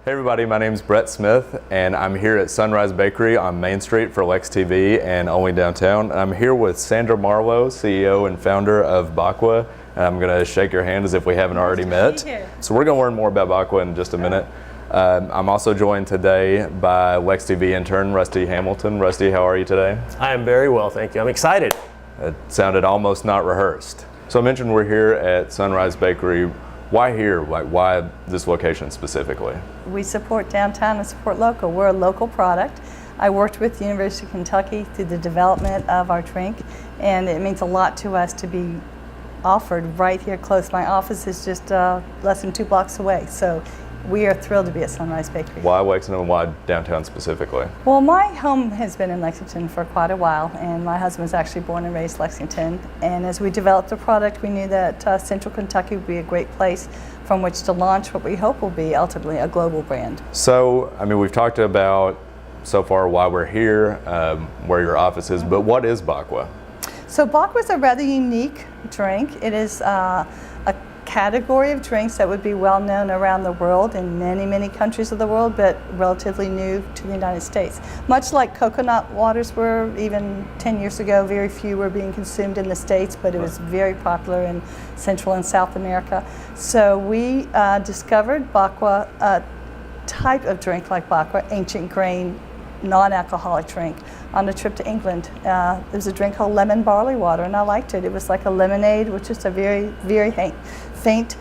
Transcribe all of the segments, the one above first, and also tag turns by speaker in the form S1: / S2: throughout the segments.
S1: Hey everybody, my name's Brett Smith and I'm here at Sunrise Bakery on Main Street for Lex TV and only downtown. I'm here with Sandra Marlowe, CEO and founder of Baqua, and I'm going to shake your hand as if we haven't already met. So we're going to learn more about Baqua in just a minute. I'm also joined today by Lex TV intern Rusty Hamilton. Rusty, how are you today?
S2: I am very well, thank you. I'm excited.
S1: It sounded almost not rehearsed. So I mentioned we're here at Sunrise Bakery. Why here? Why this location specifically?
S3: We support downtown and support local. We're a local product. I worked with the University of Kentucky through the development of our drink, and it means a lot to us to be offered right here close. My office is just less than 2 blocks away, so we are thrilled to be at Sunrise Bakery.
S1: Why Lexington and why downtown specifically?
S3: Well, my home has been in Lexington for quite a while, and my husband was actually born and raised Lexington. And as we developed the product, we knew that Central Kentucky would be a great place from which to launch what we hope will be ultimately a global brand.
S1: So, I mean, we've talked about so far why we're here, where your office is, but what is Baqua?
S3: So Baqua is a rather unique drink. It is a category of drinks that would be well known around the world in many countries of the world, but relatively new to the United States. Much like coconut waters were even 10 years ago, very few were being consumed in the States, but it was very popular in Central and South America. So we discovered Baqua, a type of drink like Baqua, ancient grain, non-alcoholic drink, on a trip to England. There was a drink called lemon barley water, and I liked it. It was like a lemonade with just a very faint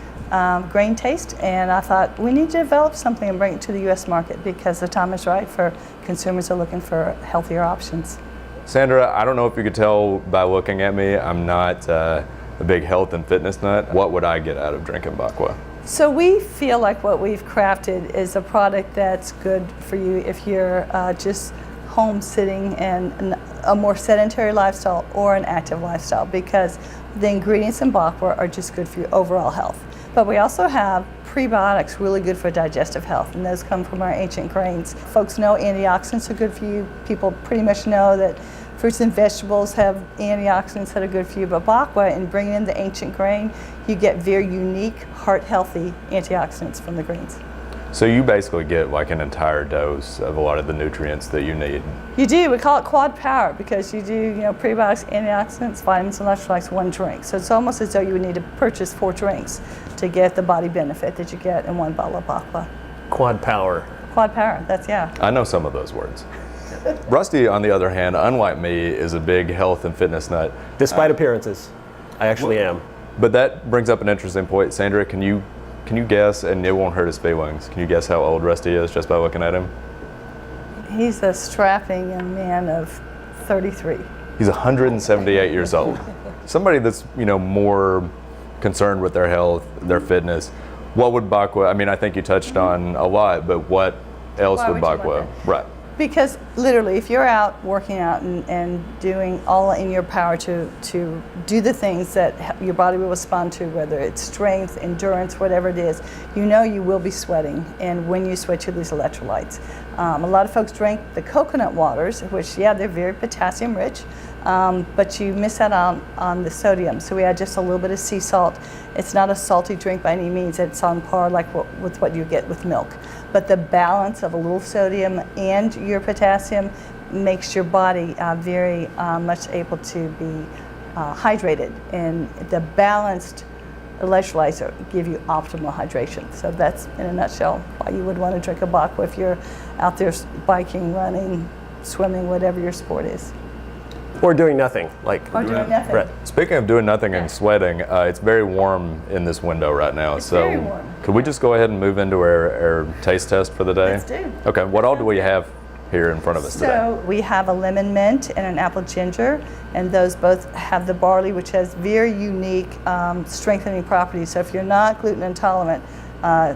S3: grain taste, and I thought we need to develop something and bring it to the U.S. market because the time is right for consumers are looking for healthier options.
S1: Sandra, I don't know if you could tell by looking at me, I'm not a big health and fitness nut. What would I get out of drinking Baqua?
S3: So we feel like what we've crafted is a product that's good for you if you're just home sitting and a more sedentary lifestyle or an active lifestyle, because the ingredients in Baqua are just good for your overall health. But we also have prebiotics really good for digestive health, and those come from our ancient grains. Folks know antioxidants are good for you. People pretty much know that fruits and vegetables have antioxidants that are good for you, but Baqua, in bringing in the ancient grain, you get very unique, heart-healthy antioxidants from the greens.
S1: So you basically get like an entire dose of a lot of the nutrients that you need.
S3: You do. We call it quad power because you do, prebiotics, antioxidants, vitamins, and electrolytes, one drink. So it's almost as though you would need to purchase 4 drinks to get the body benefit that you get in one bottle of Baqua.
S2: Quad power.
S3: Quad power, that's, yeah.
S1: I know some of those words. Rusty, on the other hand, unlike me, is a big health and fitness nut.
S2: Despite appearances, I actually am.
S1: But that brings up an interesting point. Sandra, can you guess, and it won't hurt his feelings, can you guess how old Rusty is just by looking at him?
S3: He's a strapping young man of 33.
S1: He's 178 years old. Somebody that's, more concerned with their health, their fitness. What would Baqua, I mean, I think you touched on a lot, but what else would Baqua, right?
S3: Because literally, if you're out working out and doing all in your power to do the things that your body will respond to, whether it's strength, endurance, whatever it is, you will be sweating. And when you sweat, you lose electrolytes. A lot of folks drink the coconut waters, which, they're very potassium rich, but you miss out on the sodium. So we add just a little bit of sea salt. It's not a salty drink by any means. It's on par with what you get with milk. But the balance of a little sodium and your potassium makes your body very much able to be hydrated. And the balanced electrolytes give you optimal hydration. So that's, in a nutshell, why you would want to drink a Baqua if you're out there biking, running, swimming, whatever your sport is.
S2: Or doing nothing, like
S3: Or doing nothing.
S2: Brett.
S1: Speaking of doing nothing and sweating, it's very warm in this window right now.
S3: It's
S1: so
S3: very warm.
S1: Could we just go ahead and move into our taste test for the day?
S3: Let's do.
S1: Okay, what all do we have here in front of us today?
S3: So we have a lemon mint and an apple ginger, and those both have the barley, which has very unique strengthening properties. So if you're not gluten intolerant,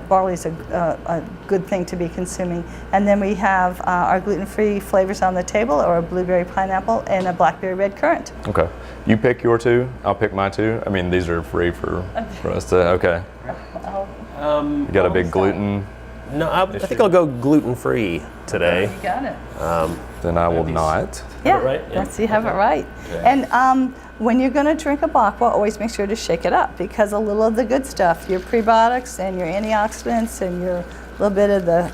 S3: barley is a good thing to be consuming. And then we have our gluten-free flavors on the table, or a blueberry pineapple and a blackberry red currant.
S1: Okay. You pick your 2, I'll pick my 2. I mean, these are free for us to, okay. You got a big gluten?
S2: No, I think I'll go gluten-free today.
S3: You got it.
S1: Then I will not.
S3: Yeah,
S2: right? Yeah.
S3: you have it right.
S2: Yeah.
S3: And When you're going to drink a Baqua, always make sure to shake it up, because a little of the good stuff, your prebiotics and your antioxidants and your little bit of the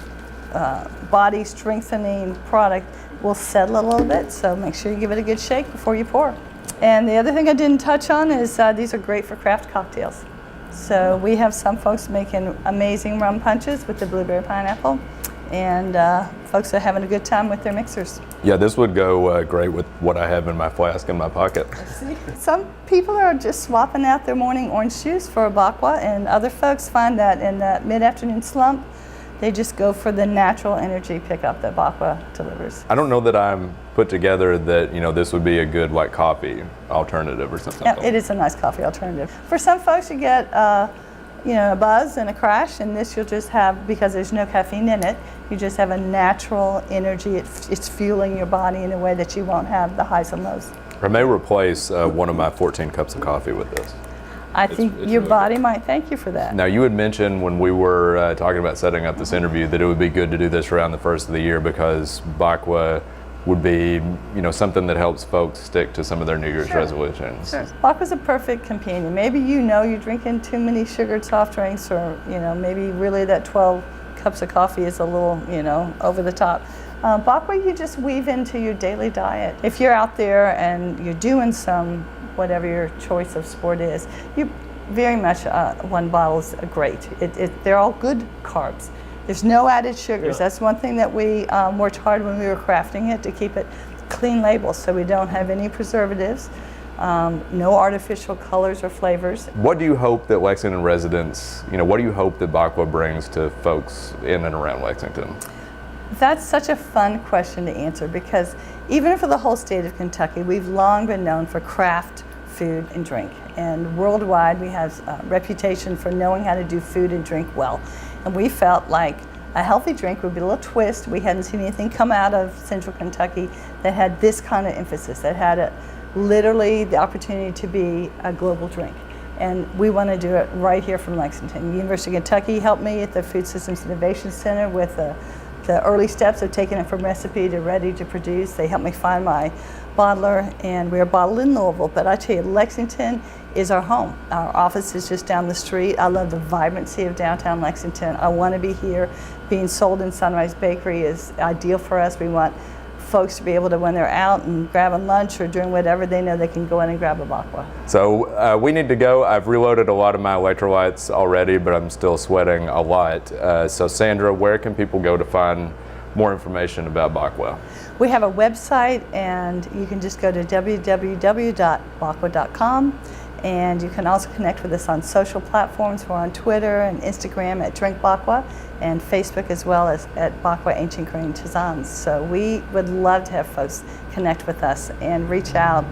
S3: body strengthening product will settle a little bit. So make sure you give it a good shake before you pour. And the other thing I didn't touch on is these are great for craft cocktails. So we have some folks making amazing rum punches with the blueberry pineapple, and folks are having a good time with their mixers.
S1: Yeah, this would go great with what I have in my flask in my pocket.
S3: Some people are just swapping out their morning orange juice for a Baqua, and other folks find that in that mid-afternoon slump, they just go for the natural energy pickup that Baqua delivers.
S1: I don't know that I'm put together that, you know, this would be a good like coffee alternative or something.
S3: Yeah, it is a nice coffee alternative. For some folks, you get you know, a buzz and a crash, and this you'll just have, because there's no caffeine in it, you just have a natural energy. It's fueling your body in a way that you won't have the highs and lows.
S1: I may replace one of my 14 cups of coffee with this.
S3: I think
S1: it's
S3: your
S1: really
S3: body
S1: good.
S3: might thank you for that.
S1: Now, you had mentioned when we were talking about setting up this interview that it would be good to do this around the first of the year, because Baqua would be, you know, something that helps folks stick to some of their New Year's resolutions.
S3: Sure. Baqua's a perfect companion. Maybe you know you're drinking too many sugared soft drinks, or you know, maybe really that 12 cups of coffee is a little, you know, over the top. Baqua you just weave into your daily diet. If you're out there and you're doing some, whatever your choice of sport is, you very much one bottle is great. They're all good carbs. There's no added sugars. That's one thing that we worked hard when we were crafting it, to keep it clean labels, so we don't have any preservatives, no artificial colors or flavors.
S1: What do you hope that Lexington residents, you know, what do you hope that Baqua brings to folks in and around Lexington?
S3: That's such a fun question to answer, because even for the whole state of Kentucky, we've long been known for craft food and drink. And worldwide, we have a reputation for knowing how to do food and drink well. And we felt like a healthy drink would be a little twist. We hadn't seen anything come out of central Kentucky that had this kind of emphasis, that had literally the opportunity to be a global drink. And we want to do it right here from Lexington. University of Kentucky helped me at the Food Systems Innovation Center with the early steps of taking it from recipe to ready to produce. They helped me find my bottler, and we are bottled in Louisville. But I tell you, Lexington is our home. Our office is just down the street. I love the vibrancy of downtown Lexington. I want to be here. Being sold in Sunrise Bakery is ideal for us. We want folks to be able to, when they're out and grabbing lunch or doing whatever, they know they can go in and grab a Baqua.
S1: So we need to go. I've reloaded a lot of my electrolytes already, but I'm still sweating a lot. So Sandra, where can people go to find more information about Baqua?
S3: We have a website, and you can just go to www.baqua.com. And you can also connect with us on social platforms. We're on Twitter and Instagram at Drink Baqua, and Facebook as well as at Baqua Ancient Green Tisans. So we would love to have folks connect with us and reach out.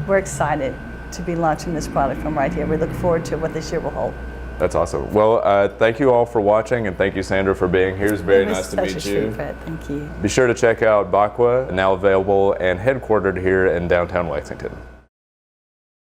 S3: We're excited to be launching this product from right here. We look forward to what this year will hold.
S1: That's awesome. Well, thank you all for watching, and thank you, Sandra, for being here. It's very nice to meet you.
S3: Thank you.
S1: Be sure to check out Baqua, now available and headquartered here in downtown Lexington.